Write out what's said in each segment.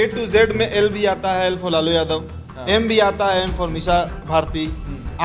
A to Z में L भी आता है, L for Lalu Yadav, M भी आता है, M for Misa Bharti,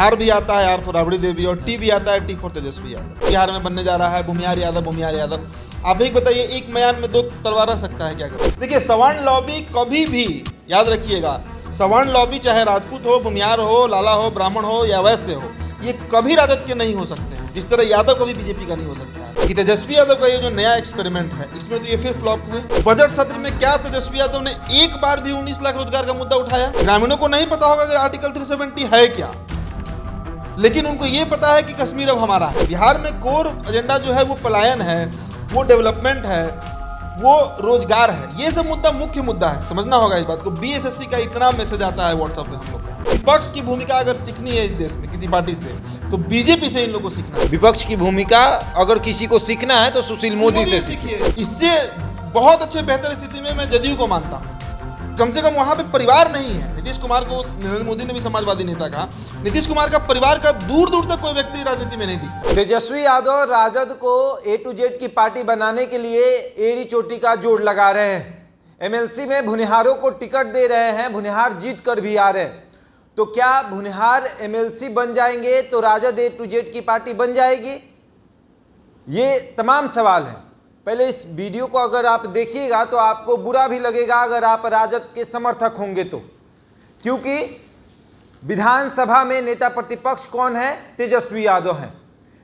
R भी आता है, R फॉर राबड़ी देवी, और T भी आता है, T फॉर तेजस्वी यादव। बिहार में बनने जा रहा है भूमिहार यादव, भूमिहार यादव। आप ही बताइए, एक म्यान में दो तलवार रह सकता है क्या? कभी देखिए, सवर्ण लॉबी कभी भी, याद रखिएगा, सवर्ण लॉबी चाहे राजपूत हो, भूमिहार हो, लाला हो, ब्राह्मण हो या वैश्य हो, ये कभी राजद के नहीं हो सकते हैं, जिस तरह यादव कभी बीजेपी का नहीं हो सकता है। कि तेजस्वी यादव का ये जो नया एक्सपेरिमेंट है, इसमें तो ये फिर फ्लॉप हुए। बजट सत्र में क्या तेजस्वी यादव ने एक बार भी 19 लाख रोजगार का मुद्दा उठाया? ग्रामीणों को नहीं पता होगा कि आर्टिकल 370 है क्या, लेकिन उनको ये पता है कि कश्मीर अब हमारा है। बिहार में कोर एजेंडा जो है वो पलायन है, वो डेवलपमेंट है, वो रोजगार है। ये सब मुद्दा मुख्य मुद्दा है, समझना होगा इस बात को। बीएसएससी का इतना मैसेज आता है व्हाट्सएप पे हम लोग का। विपक्ष की भूमिका अगर सीखनी है इस देश में किसी पार्टी से, तो बीजेपी से इन लोगों को सीखना है। विपक्ष की भूमिका अगर किसी को सीखना है तो सुशील मोदी से सीखिए। इससे बहुत अच्छे बेहतर स्थिति में मैं जदयू को मानता हूँ। कम से कम वहाँ पे परिवार नहीं है। नीतीश कुमार को नरेंद्र मोदी ने भी समाजवादी नेता कहा, नीतीश कुमार का परिवार का दूर दूर तक कोई व्यक्ति राजनीति में नहीं दिखता। तेजस्वी यादव राजद को A to Z की पार्टी बनाने के लिए एड़ी चोटी का जोड़ लगा रहे हैं। एमएलसी में भुनिहारों को टिकट दे रहे हैं, भुनिहार जीत कर भी आ रहे हैं। तो क्या भुनिहार एमएलसी बन जाएंगे तो राजद A to Z की पार्टी बन जाएगी? ये तमाम सवाल हैं। पहले इस वीडियो को अगर आप देखिएगा तो आपको बुरा भी लगेगा अगर आप राजद के समर्थक होंगे तो, क्योंकि विधानसभा में नेता प्रतिपक्ष कौन है? तेजस्वी यादव हैं।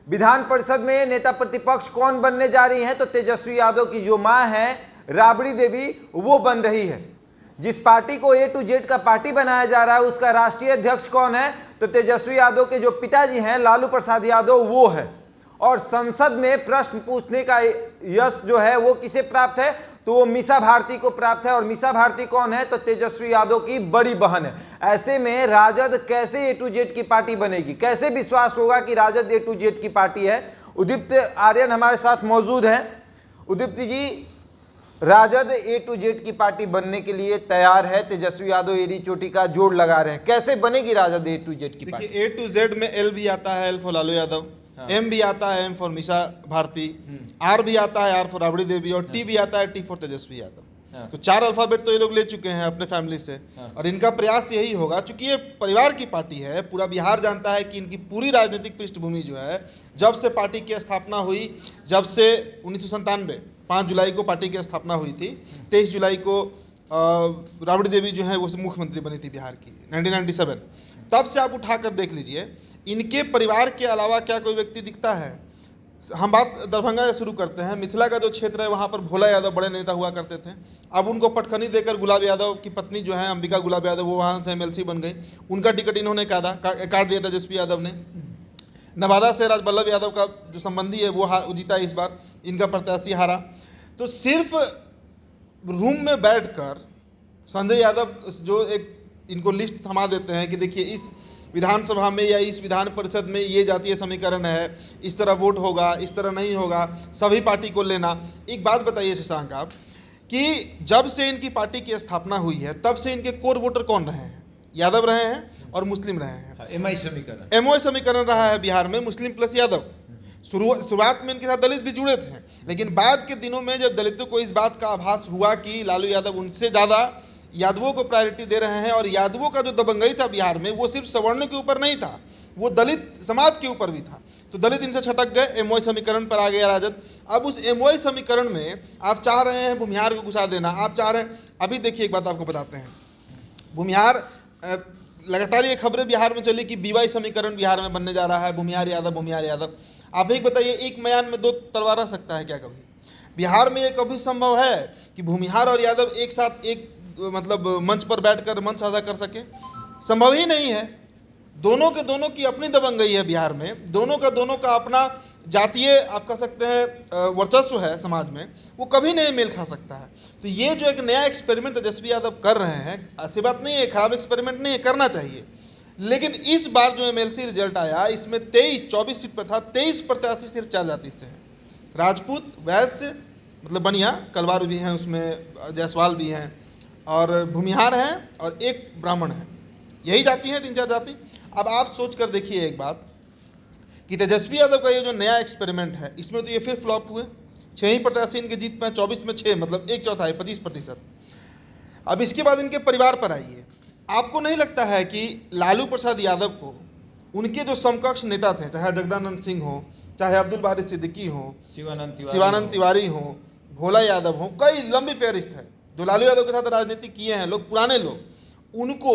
विधान परिषद में नेता प्रतिपक्ष कौन बनने जा रही हैं? तो तेजस्वी यादव की जो मां है राबड़ी देवी, वो बन रही है। जिस पार्टी को A to Z का पार्टी बनाया जा रहा है उसका राष्ट्रीय अध्यक्ष कौन है? तो तेजस्वी यादव के जो पिताजी हैं लालू प्रसाद यादव, वो है। और संसद में प्रश्न पूछने का यश जो है वो किसे प्राप्त है? तो वो मीसा भारती को प्राप्त है। और मीसा भारती कौन है? तो तेजस्वी यादव की बड़ी बहन है। ऐसे में राजद कैसे A to Z की पार्टी बनेगी? कैसे विश्वास होगा कि राजद A to Z की पार्टी है? उदीप्त आर्यन हमारे साथ मौजूद हैं। उदीप्त जी, राजद A to Z की पार्टी बनने के लिए तैयार है, तेजस्वी यादव एड़ी चोटी का जोड़ लगा रहे हैं, कैसे बनेगी राजद A to Z की पार्टी? देखिए, A to Z में L भी आता है, L for Lalu Yadav, M भी आता है, M for Misa Bharti, R भी आता है, R फॉर राबड़ी देवी, और T भी आता है, T फॉर तेजस्वी यादव। तो 4 अल्फाबेट तो ये लोग ले चुके हैं अपने फैमिली से, और इनका प्रयास यही होगा, चूंकि ये परिवार की पार्टी है। पूरा बिहार जानता है कि इनकी पूरी राजनीतिक पृष्ठभूमि जो है, जब से पार्टी की स्थापना हुई, जब से 1997 5 जुलाई को पार्टी की स्थापना हुई थी, 23 जुलाई को राबड़ी देवी जो है वो मुख्यमंत्री बनी थी बिहार की 1997। तब से आप उठाकर देख लीजिए, इनके परिवार के अलावा क्या कोई व्यक्ति दिखता है? हम बात दरभंगा से शुरू करते हैं। मिथिला का जो क्षेत्र है वहाँ पर भोला यादव बड़े नेता हुआ करते थे। अब उनको पटखनी देकर गुलाब यादव की पत्नी जो है अंबिका गुलाब यादव, वो वहाँ से एमएलसी बन गई। उनका टिकट इन्होंने काट दिया तेजस्वी यादव ने। नवादा से राजबल्लभ यादव का जो संबंधी है वो जीता, इस बार इनका प्रत्याशी हारा। तो सिर्फ रूम में बैठकर संजय यादव जो एक इनको लिस्ट थमा देते हैं कि देखिए इस विधानसभा में या इस विधान परिषद में ये जातीय समीकरण है, इस तरह वोट होगा, इस तरह नहीं होगा, सभी पार्टी को लेना। एक बात बताइए शशांक आप, कि जब से इनकी पार्टी की स्थापना हुई है तब से इनके कोर वोटर कौन रहे हैं? यादव रहे हैं और मुस्लिम रहे हैं। एमओ समीकरण रहा है बिहार में, मुस्लिम प्लस यादव। शुरुआत में इनके साथ दलित भी जुड़े थे, लेकिन बाद के दिनों में जब दलितों को इस बात का आभास हुआ कि लालू यादव उनसे ज़्यादा यादवों को प्रायोरिटी दे रहे हैं, और यादवों का जो दबंगई था बिहार में वो सिर्फ सवर्णों के ऊपर नहीं था, वो दलित समाज के ऊपर भी था, तो दलित इनसे छटक गए। एमओ समीकरण पर आ गया राजद। अब उस एमओ समीकरण में आप चाह रहे हैं भूमिहार को घुसा देना, आप चाह रहे हैं। अभी देखिए, एक बात आपको बताते हैं, भूमिहार लगातार ये खबरें बिहार में चली कि बीवाई समीकरण बिहार में बनने जा रहा है, भूमिहार यादव, भूमिहार यादव। आप एक बताइए, एक म्यान में दो तलवार रह सकता है क्या? कभी बिहार में ये कभी संभव है कि भूमिहार और यादव एक साथ एक मतलब मंच पर बैठकर मंच साझा कर सके? संभव ही नहीं है। दोनों के दोनों की अपनी दबंगई है बिहार में, दोनों का अपना जातीय आप कह सकते हैं वर्चस्व है समाज में, वो कभी नहीं मेल खा सकता है। तो ये जो एक नया एक्सपेरिमेंट तेजस्वी यादव कर रहे हैं, ऐसी बात नहीं है, खराब एक्सपेरिमेंट नहीं है, करना चाहिए। लेकिन इस बार जो एमएलसी रिजल्ट आया, इसमें 24 सीट पर था, 23 प्रत्याशी सिर्फ 4 जाति से हैं। राजपूत, वैश्य मतलब बनिया, कलवार भी हैं, उसमें जायसवाल भी हैं, और भूमिहार हैं, और एक ब्राह्मण है। यही जाति हैं, 3-4 जाति। अब आप सोच कर देखिए एक बात, कि तेजस्वी यादव का ये जो नया एक्सपेरिमेंट है, इसमें तो ये फिर फ्लॉप हुए। 6 ही प्रत्याशी इनके जीत पाए, 24 में 6 मतलब 1/4 25%। अब इसके बाद इनके परिवार पर आइए। आपको नहीं लगता है कि लालू प्रसाद यादव को उनके जो समकक्ष नेता थे, चाहे जगदानंद सिंह हो, चाहे अब्दुल बारी सिद्दीकी हो, शिवानंद तिवारी हो, भोला यादव हो, कई लंबी फहरिस्त है जो लालू यादव के साथ राजनीति किए हैं लोग, पुराने लोग, उनको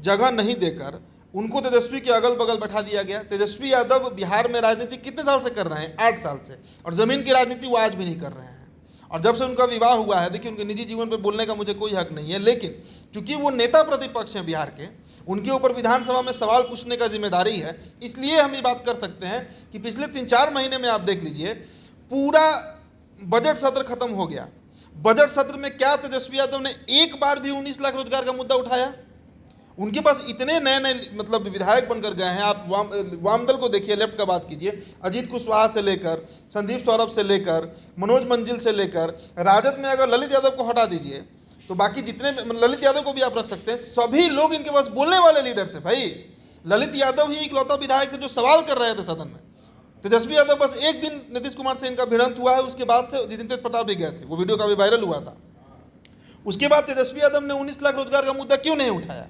जगह नहीं देकर उनको तेजस्वी के अगल बगल बैठा दिया गया। तेजस्वी यादव बिहार में राजनीति कितने साल से कर रहे हैं? 8 साल से, और ज़मीन की राजनीति वो आज भी नहीं कर रहे हैं। और जब से उनका विवाह हुआ है, देखिए उनके निजी जीवन पे बोलने का मुझे कोई हक नहीं है, लेकिन चूंकि वो नेता प्रतिपक्ष हैं बिहार के, उनके ऊपर विधानसभा में सवाल पूछने का जिम्मेदारी है, इसलिए हम ये बात कर सकते हैं कि पिछले 3-4 महीने में आप देख लीजिए, पूरा बजट सत्र खत्म हो गया। बजट सत्र में क्या तेजस्वी यादव ने एक बार भी 19 लाख रोजगार का मुद्दा उठाया? उनके पास इतने नए नए मतलब विधायक बनकर गए हैं। आप वाम दल को देखिए, लेफ्ट का बात कीजिए, अजीत कुशवाहा से लेकर, संदीप सौरभ से लेकर, मनोज मंजिल से लेकर, राजद में अगर ललित यादव को हटा दीजिए तो बाकी जितने, ललित यादव को भी आप रख सकते हैं, सभी लोग इनके पास बोलने वाले लीडर्स हैं। भाई ललित यादव ही इकलौता विधायक थे जो सवाल कर रहे थे सदन में। तेजस्वी यादव बस एक दिन नीतीश कुमार से इनका भिड़ंत हुआ है, उसके बाद से जितिन तेज प्रताप भी गए थे, वो वीडियो काफी वायरल हुआ था। उसके बाद तेजस्वी यादव ने 19 लाख रोजगार का मुद्दा क्यों नहीं उठाया?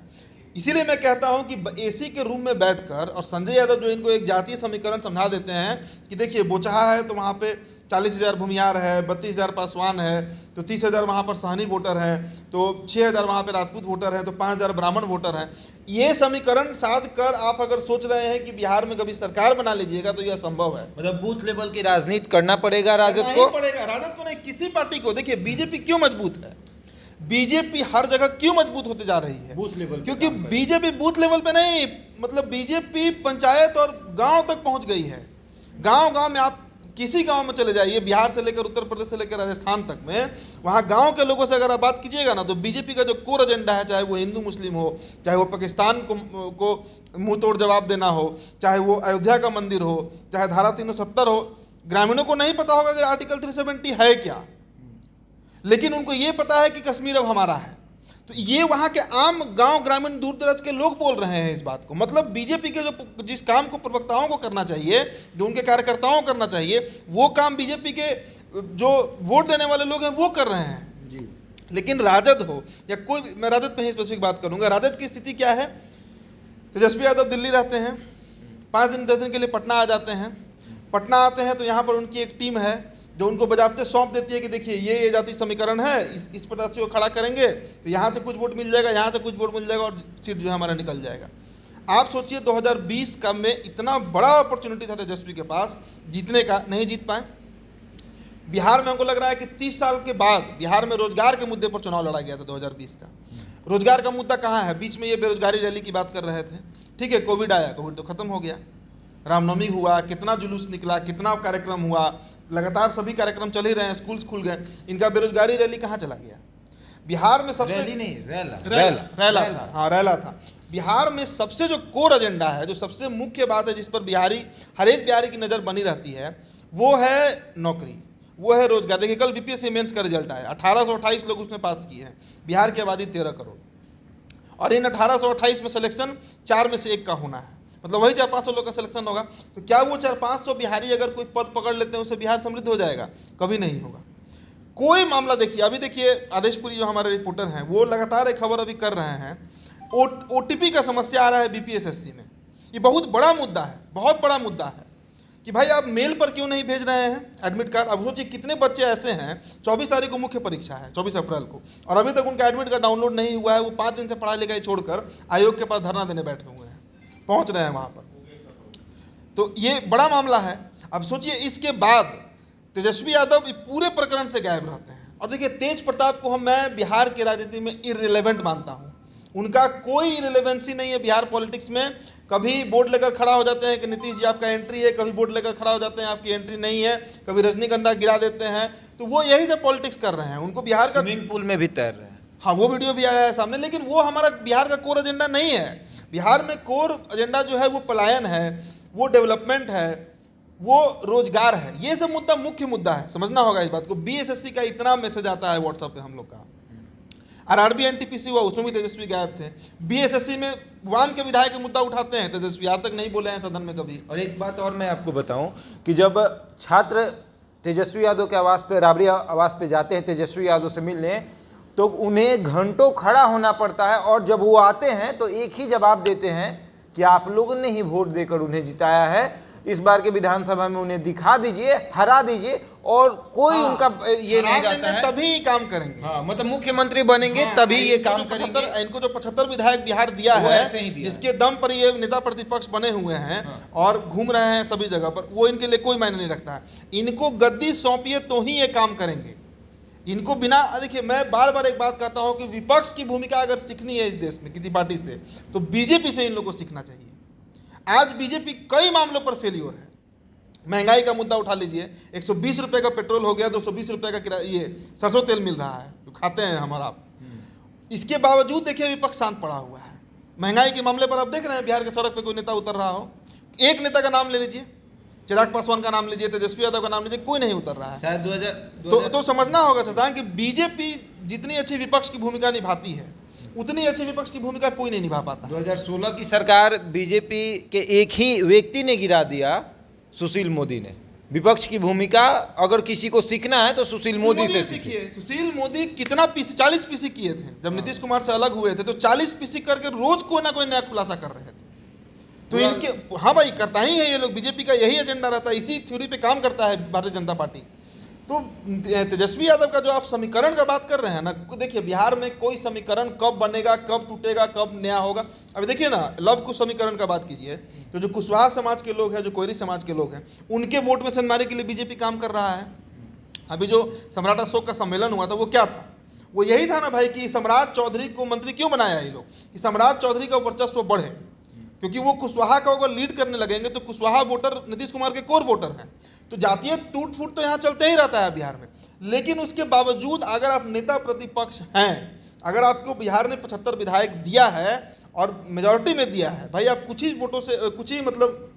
इसीलिए मैं कहता हूं कि एसी के रूम में बैठकर और संजय यादव जो इनको एक जातीय समीकरण समझा देते हैं कि देखिए बोचहा है तो वहाँ पे 40,000 भूमियार है, 32,000 पासवान है, तो 30,000 वहाँ पर सहनी वोटर है, तो 6,000 वहाँ पे राजपूत वोटर है, तो 5,000 ब्राह्मण वोटर है। ये समीकरण साध कर आप अगर सोच रहे हैं कि बिहार में कभी सरकार बना लीजिएगा तो यह संभव है। मतलब बूथ लेवल की राजनीति करना पड़ेगा राजद को? पड़ेगा, राजद को नहीं, किसी पार्टी को। देखिए बीजेपी क्यों मजबूत है, बीजेपी हर जगह क्यों मजबूत होते जा रही है? बूथ लेवल, क्योंकि बीजेपी बूथ लेवल पे नहीं, मतलब बीजेपी पंचायत और गांव तक पहुंच गई है। गांव गांव में आप किसी गांव में चले जाइए, बिहार से लेकर उत्तर प्रदेश से लेकर राजस्थान तक में, वहां गांव के लोगों से अगर आप बात कीजिएगा ना, तो बीजेपी का जो कोर एजेंडा है, चाहे वो हिंदू मुस्लिम हो, चाहे वो पाकिस्तान को मुंह तोड़ जवाब देना हो, चाहे वो अयोध्या का मंदिर हो, चाहे धारा 370 हो, ग्रामीणों को नहीं पता होगा कि आर्टिकल 370 है क्या, लेकिन उनको ये पता है कि कश्मीर अब हमारा है। तो ये वहाँ के आम गांव ग्रामीण दूर दराज के लोग बोल रहे हैं इस बात को। मतलब बीजेपी के जो जिस काम को प्रवक्ताओं को करना चाहिए, जो उनके कार्यकर्ताओं को करना चाहिए, वो काम बीजेपी के जो वोट देने वाले लोग हैं वो कर रहे हैं जी। लेकिन राजद हो या कोई, मैं राजद पे ही स्पेसिफिक बात करूंगा, राजद की स्थिति क्या है? तेजस्वी यादव दिल्ली रहते हैं, 5 दिन 10 दिन के लिए पटना आ जाते हैं। पटना आते हैं तो यहाँ पर उनकी एक टीम है जो उनको बजाबते सौंप देती है कि देखिए ये जाति समीकरण है, इस प्रत्याशी को खड़ा करेंगे तो यहाँ से कुछ वोट मिल जाएगा, यहाँ से कुछ वोट मिल जाएगा और सीट जो है हमारा निकल जाएगा। आप सोचिए 2020 का में इतना बड़ा अपॉर्चुनिटी था तेजस्वी के पास जीतने का, नहीं जीत पाए। बिहार में हमको लग रहा है कि 30 साल के बाद बिहार में रोजगार के मुद्दे पर चुनाव लड़ा गया था 2020 का। रोजगार का मुद्दा कहाँ है? बीच में ये बेरोजगारी रैली की बात कर रहे थे, ठीक है, कोविड आया, कोविड तो खत्म हो गया, रामनवमी हुआ, कितना जुलूस निकला, कितना कार्यक्रम हुआ, लगातार सभी कार्यक्रम चल ही रहे हैं, स्कूल खुल गए, इनका बेरोजगारी रैली कहाँ चला गया? बिहार में सबसे रैली नहीं, रैला था, हाँ रैला था। बिहार में सबसे जो कोर एजेंडा है, जो सबसे मुख्य बात है जिस पर बिहारी, हर एक बिहारी की नज़र बनी रहती है, वो है नौकरी, वो है रोजगार। देखिए कल बीपीएससी मेंस का रिजल्ट आया, 1828 लोग उसमें पास किए हैं। बिहार की आबादी 13 करोड़, और इन 1828 में सिलेक्शन 4 में से 1 का होना है, मतलब वही 400-500 लोग का सिलेक्शन होगा। तो क्या वो 400-500 बिहारी अगर कोई पद पकड़ लेते हैं उससे बिहार समृद्ध हो जाएगा? कभी नहीं होगा। कोई मामला देखिए, अभी देखिए आदेशपुरी जो हमारे रिपोर्टर हैं वो लगातार एक खबर अभी कर रहे हैं, ओटीपी का समस्या आ रहा है बीपीएसएससी में। ये बहुत बड़ा मुद्दा है, बहुत बड़ा मुद्दा है कि भाई आप मेल पर क्यों नहीं भेज रहे हैं एडमिट कार्ड। अब सोचिए कितने बच्चे ऐसे हैं, 24 तारीख को मुख्य परीक्षा है, 24 अप्रैल को, और अभी तक उनका एडमिट कार्ड डाउनलोड नहीं हुआ है। वो 5 दिन से पढ़ाई लिखाई छोड़कर आयोग के पास धरना देने बैठे हुए हैं, पहुंच रहे हैं वहां पर। तो ये बड़ा मामला है। अब सोचिए इसके बाद तेजस्वी यादव पूरे प्रकरण से गायब रहते हैं। और देखिए तेज प्रताप को मैं बिहार की राजनीति में इररिलेवेंट मानता हूं, उनका कोई रिलेवेंसी नहीं है बिहार पॉलिटिक्स में। कभी बोर्ड लेकर खड़ा हो जाते हैं कि नीतीश जी आपका एंट्री है, कभी बोर्ड लेकर खड़ा हो जाते हैं आपकी एंट्री नहीं है, कभी रजनीगंधा गिरा देते हैं। तो वो यही से पॉलिटिक्स कर रहे हैं, उनको बिहार का स्विमिंग पूल में भी तैर रहे हैं। हाँ वो वीडियो भी आया है सामने, लेकिन वो हमारा बिहार का कोर एजेंडा नहीं है। बिहार में कोर एजेंडा जो है वो पलायन है, वो डेवलपमेंट है, वो रोजगार है। ये सब मुद्दा मुख्य मुद्दा है, समझना होगा इस बात को। बीएसएससी का इतना मैसेज आता है व्हाट्सएप पे हम लोग का, आरआरबी एनटीपीसी हुआ उसमें भी तेजस्वी गायब थे। बीएसएससी में वाम के विधायक मुद्दा उठाते हैं, तेजस्वी आज तक नहीं बोले हैं सदन में कभी। और एक बात और मैं आपको बताऊं कि जब छात्र तेजस्वी यादव के आवास पे, राबड़ी आवास पे जाते हैं तेजस्वी यादव से मिलने, तो उन्हें घंटों खड़ा होना पड़ता है, और जब वो आते हैं तो एक ही जवाब देते हैं कि आप लोगों ने ही वोट देकर उन्हें जिताया है, इस बार के विधानसभा में उन्हें दिखा दीजिए, हरा दीजिए, और कोई उनका ये नहीं रहता है, तभी काम करेंगे। हाँ, मतलब मुख्यमंत्री बनेंगे तभी ये काम करेंगे। इनको जो 75 विधायक बिहार दिया है, जिसके दम पर ये नेता प्रतिपक्ष बने हुए हैं और घूम रहे हैं सभी जगह पर, वो इनके लिए कोई मायने नहीं रखता है। इनको गद्दी सौंपिए तो ही ये काम करेंगे। इनको बिना, देखिए मैं बार बार एक बात कहता हूं कि विपक्ष की भूमिका अगर सीखनी है इस देश में किसी पार्टी से, तो बीजेपी से इन लोगों को सीखना चाहिए। आज बीजेपी कई मामलों पर फेल्योर है। महंगाई का मुद्दा उठा लीजिए, 120 रुपए का पेट्रोल हो गया, 220 रुपए का ये सरसों तेल मिल रहा है जो खाते हैं हमारा आप। इसके बावजूद देखिए विपक्ष शांत पड़ा हुआ है। महंगाई के मामले पर आप देख रहे हैं बिहार के सड़क पे कोई नेता उतर रहा हो, एक नेता का नाम ले लीजिए, चिराग पासवान का नाम लीजिए, तेजस्वी यादव का नाम लीजिए, कोई नहीं उतर रहा है। शायद तो समझना होगा शशांक कि बीजेपी जितनी अच्छी विपक्ष की भूमिका निभाती है, उतनी अच्छी विपक्ष की भूमिका कोई नहीं निभा पाता। 2016 की सरकार बीजेपी के एक ही व्यक्ति ने गिरा दिया, सुशील मोदी ने। विपक्ष की भूमिका अगर किसी को सीखना है तो सुशील मोदी से सीखिए। सुशील मोदी कितना पीसी, 40 पीसी किए थे जब नीतीश कुमार से अलग हुए थे, तो 40 पीसी करके रोज कोई ना कोई नया खुलासा कर रहे थे। तो इनके, हाँ भाई करता ही है ये लोग, बीजेपी का यही एजेंडा रहता है, इसी थ्योरी पे काम करता है भारतीय जनता पार्टी। तो तेजस्वी यादव का जो आप समीकरण का बात कर रहे हैं ना, देखिए बिहार में कोई समीकरण कब बनेगा, कब टूटेगा, कब नया होगा। अभी देखिए ना, लव कुश समीकरण का बात कीजिए, तो जो कुशवाहा समाज के लोग हैं, जो कोयरी समाज के लोग हैं, उनके वोट में संमारी के लिए बीजेपी काम कर रहा है। अभी जो सम्राट अशोक का सम्मेलन हुआ था वो क्या था, वो यही था ना भाई कि सम्राट चौधरी को मंत्री क्यों बनाया ये लोग, कि सम्राट चौधरी का वर्चस्व बढ़े, क्योंकि वो कुशवाहा का अगर लीड करने लगेंगे तो कुशवाहा वोटर नीतीश कुमार के कोर वोटर हैं। तो जातीय टूट फूट तो यहाँ चलते ही रहता है बिहार में, लेकिन उसके बावजूद अगर आप नेता प्रतिपक्ष हैं, अगर आपको बिहार ने 75 विधायक दिया है और मेजॉरिटी में दिया है, भाई आप कुछ ही वोटों से, कुछ ही मतलब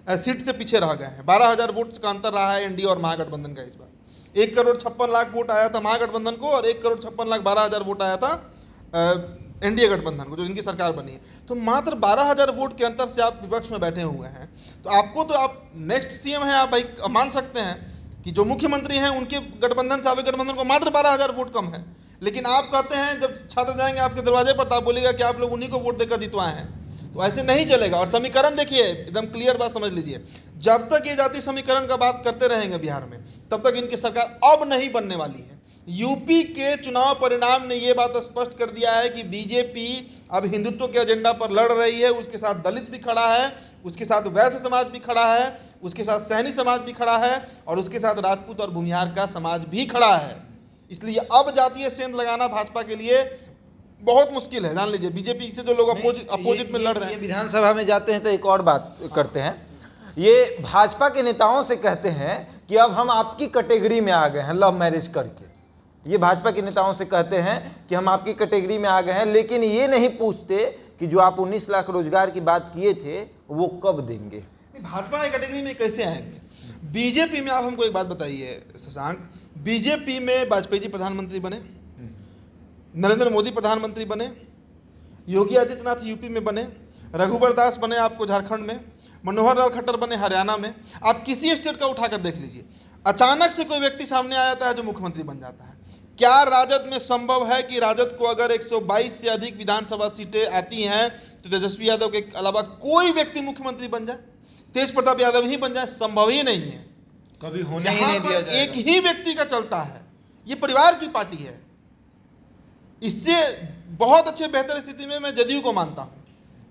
सीट से पीछे रह गए हैं। 12,000 वोट का अंतर रहा है एनडीए और महागठबंधन का। इस बार 1,56,00,000 वोट आया था महागठबंधन को और 1,56,12,000 वोट आया था एनडीए गठबंधन को, जो इनकी सरकार बनी है। तो मात्र 12,000 वोट के अंतर से आप विपक्ष में बैठे हुए हैं। तो आपको, तो आप नेक्स्ट सीएम हैं, आप भाई मान सकते हैं कि जो मुख्यमंत्री हैं उनके गठबंधन से आपके गठबंधन को मात्र 12,000 वोट कम है। लेकिन आप कहते हैं जब छात्र जाएंगे आपके दरवाजे पर तो आप बोलेगा कि आप लोग उन्हीं को वोट देकर जितवाए हैं। तो ऐसे नहीं चलेगा। और समीकरण देखिए, एकदम क्लियर बात समझ लीजिए, जब तक ये जाति समीकरण का बात करते रहेंगे बिहार में, तब तक इनकी सरकार अब नहीं बनने वाली है। यूपी के चुनाव परिणाम ने यह बात स्पष्ट कर दिया है कि बीजेपी अब हिंदुत्व के एजेंडा पर लड़ रही है। उसके साथ दलित भी खड़ा है, उसके साथ वैश्य समाज भी खड़ा है, उसके साथ सैनी समाज भी खड़ा है और उसके साथ राजपूत और भूमिहार का समाज भी खड़ा है। इसलिए अब जातीय सेंध लगाना भाजपा के लिए बहुत मुश्किल है। जान लीजिए, बीजेपी से जो लोग अपोजिट में लड़ रहे हैं, विधानसभा में जाते हैं तो एक और बात करते हैं, ये भाजपा के नेताओं से कहते हैं कि अब हम आपकी कैटेगरी में आ गए हैं लव मैरिज करके। ये भाजपा के नेताओं से कहते हैं कि हम आपकी कैटेगरी में आ गए हैं, लेकिन ये नहीं पूछते कि जो आप 19 लाख रोजगार की बात किए थे वो कब देंगे। भाजपा की कैटेगरी में कैसे आएंगे? बीजेपी में आप हमको एक बात बताइए शशांक, बीजेपी में वाजपेयी जी प्रधानमंत्री बने, नरेंद्र मोदी प्रधानमंत्री बने, योगी आदित्यनाथ यूपी में बने, रघुवर दास बने आपको झारखंड में, मनोहर लाल खट्टर बने हरियाणा में। आप किसी स्टेट का उठाकर देख लीजिए, अचानक से कोई व्यक्ति सामने आ जाता है जो मुख्यमंत्री बन जाता है। क्या राजद में संभव है कि राजद को अगर 122 से अधिक विधानसभा सीटें आती हैं तो तेजस्वी यादव के अलावा कोई व्यक्ति मुख्यमंत्री बन जाए, तेज प्रताप यादव ही बन जाए? संभव ही नहीं है, कभी होने ही नहीं दिया जाएगा। एक ही व्यक्ति का चलता है, ये परिवार की पार्टी है। इससे बहुत अच्छे बेहतर स्थिति में मैं जदयू को मानता हूं,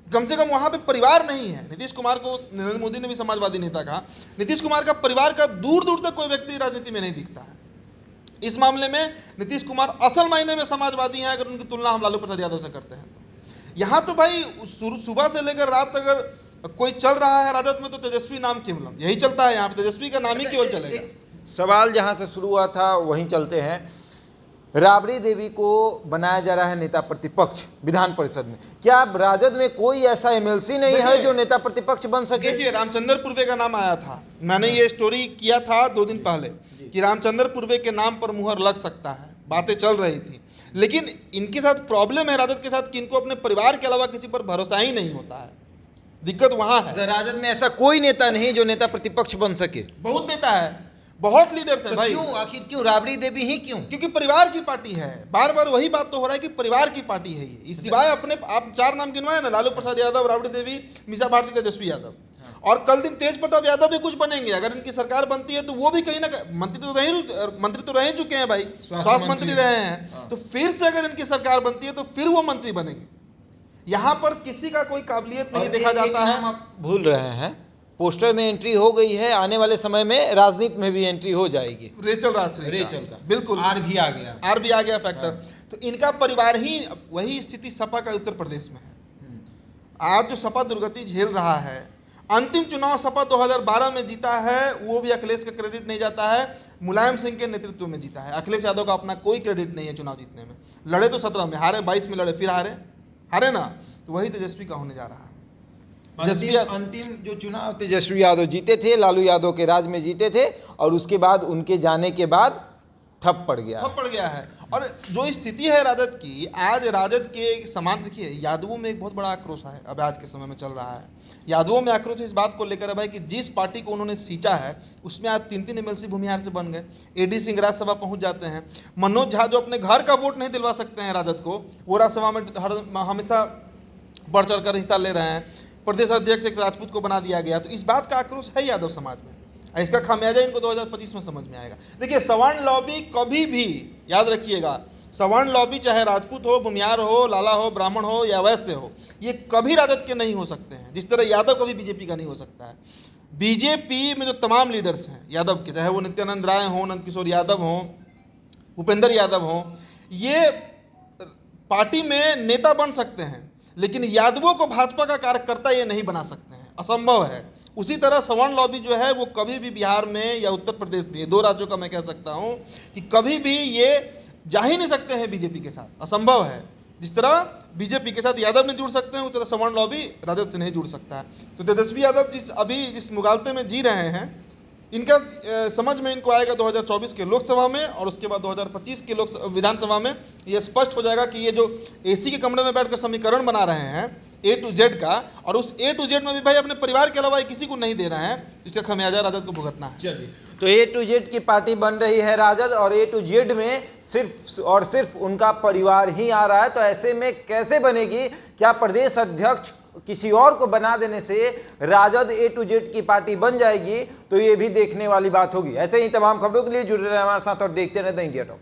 कम से कम वहां पे परिवार नहीं है। नीतीश कुमार को नरेंद्र मोदी ने भी समाजवादी नेता कहा, नीतीश कुमार का परिवार का दूर दूर तक कोई व्यक्ति राजनीति में नहीं दिखता है। इस मामले में नीतीश कुमार असल मायने में समाजवादी हैं अगर उनकी तुलना हम लालू प्रसाद यादव से करते हैं तो। यहाँ तो भाई सुबह से लेकर रात अगर कोई चल रहा है राजद में तो तेजस्वी नाम केवल यही चलता है। यहाँ पे तेजस्वी का नाम ही केवल चलेगा। सवाल जहाँ से शुरू हुआ था वहीं चलते हैं। राबड़ी देवी को बनाया जा रहा है नेता प्रतिपक्ष विधान परिषद में। क्या अब राजद में कोई ऐसा एमएलसी नहीं है जो नेता प्रतिपक्ष बन सके? देखिए, रामचंद्र पूर्वे का नाम आया था, मैंने ये स्टोरी किया था 2 दिन पहले कि रामचंद्र पूर्वे के नाम पर मुहर लग सकता है, बातें चल रही थी। लेकिन इनके साथ प्रॉब्लम है राजद के साथ कि इनको अपने परिवार के अलावा किसी पर भरोसा ही नहीं होता है। दिक्कत वहां है। राजद में ऐसा कोई नेता नहीं जो नेता प्रतिपक्ष बन सके? बहुत नेता है, बहुत लीडर्स हैं तो भाई। क्यों, आखिर क्यों राबड़ी देवी ही क्यों? क्योंकि परिवार की पार्टी है, बार बार वही बात तो हो रहा है कि परिवार की पार्टी है ये। इस सिवाय अपने आप 4 नाम गिनवाए ना, लालू प्रसाद यादव, राबड़ी देवी, मीसा भारती, तेजस्वी यादव, और कल दिन तेज प्रताप यादव भी कुछ बनेंगे। अगर इनकी सरकार बनती है तो वो भी कहीं ना कहीं मंत्री तो रह ही चुके हैं भाई, स्वास्थ्य मंत्री रहे हैं, तो फिर से अगर इनकी सरकार बनती है तो फिर वो मंत्री बनेंगे। यहाँ पर किसी का कोई काबिलियत नहीं देखा जाता है। आप भूल रहे हैं, पोस्टर में एंट्री हो गई है, आने वाले समय में राजनीति में भी एंट्री हो जाएगी। रेचल राजश्री, रेचल का बिल्कुल, आर भी आ गया फैक्टर। तो इनका परिवार ही, वही स्थिति सपा का उत्तर प्रदेश में है। आज जो सपा दुर्गति झेल रहा है, अंतिम चुनाव सपा 2012 में जीता है, वो भी अखिलेश का क्रेडिट नहीं जाता है, मुलायम सिंह के नेतृत्व में जीता है। अखिलेश यादव का अपना कोई क्रेडिट नहीं है चुनाव जीतने में। लड़े तो 17 में हारे, 22 में लड़े फिर हारे ना, तो वही तेजस्वी का होने जा रहा है। अंतिम जो चुनाव तेजस्वी यादव जीते थे, लालू यादव के राज में जीते थे, और उसके बाद उनके जाने के बाद ठप पड़ गया है। और जो स्थिति है राजद की, आज राजद के समान देखिए, यादवों में एक बहुत बड़ा आक्रोश है, अब आज के समय में चल रहा है। यादवों में आक्रोश इस बात को लेकर है भाई कि जिस पार्टी को उन्होंने सींचा है उसमें आज 3 MLC भूमिहार से बन गए। एडी सिंह राज्यसभा पहुंच जाते हैं। मनोज झा जो अपने घर का वोट नहीं दिलवा सकते हैं राजद को, वो राज्यसभा में हमेशा बढ़ चढ़ कर हिस्सा ले रहे हैं। प्रदेश अध्यक्ष एक राजपूत को बना दिया गया। तो इस बात का आक्रोश है यादव समाज में, इसका खामियाजा इनको 2025 में समझ में आएगा। देखिए, सवर्ण लॉबी कभी भी, याद रखिएगा, सवर्ण लॉबी चाहे राजपूत हो, भूमिहार हो, लाला हो, ब्राह्मण हो या वैश्य हो, ये कभी राजद के नहीं हो सकते हैं, जिस तरह यादव कभी बीजेपी का नहीं हो सकता है। बीजेपी में जो तमाम लीडर्स हैं यादव के, चाहे वो नित्यानंद राय हों, नंदकिशोर यादव हों, भूपेंद्र यादव हों, ये पार्टी में नेता बन सकते हैं, लेकिन यादवों को भाजपा का कार्यकर्ता ये नहीं बना सकते हैं, असंभव है। उसी तरह सवर्ण लॉबी जो है वो कभी भी बिहार में या उत्तर प्रदेश में, 2 राज्यों का मैं कह सकता हूं कि कभी भी ये जा ही नहीं सकते हैं बीजेपी के साथ, असंभव है। जिस तरह बीजेपी के साथ यादव नहीं जुड़ सकते हैं, उस तरह सवर्ण लॉबी राजद से नहीं जुड़ सकता है। तो तेजस्वी यादव जिस मुगालते में जी रहे हैं, इनका समझ में इनको आएगा 2024 के लोकसभा में, और उसके बाद 2025 के विधानसभा में ये स्पष्ट हो जाएगा कि ये जो एसी के कमरे में बैठकर समीकरण बना रहे हैं A to Z का, और उस A to Z में भी भाई अपने परिवार के अलावा किसी को नहीं दे रहे हैं, इसका खमियाजा राजद को भुगतना है। चलिए, तो A to Z की पार्टी बन रही है राजद, और A to Z में सिर्फ और सिर्फ उनका परिवार ही आ रहा है। तो ऐसे में कैसे बनेगी? क्या प्रदेश अध्यक्ष किसी और को बना देने से राजद A to Z की पार्टी बन जाएगी? तो ये भी देखने वाली बात होगी। ऐसे ही तमाम खबरों के लिए जुड़े रहे हमारे साथ और देखते रहते हैं इंडिया टॉक।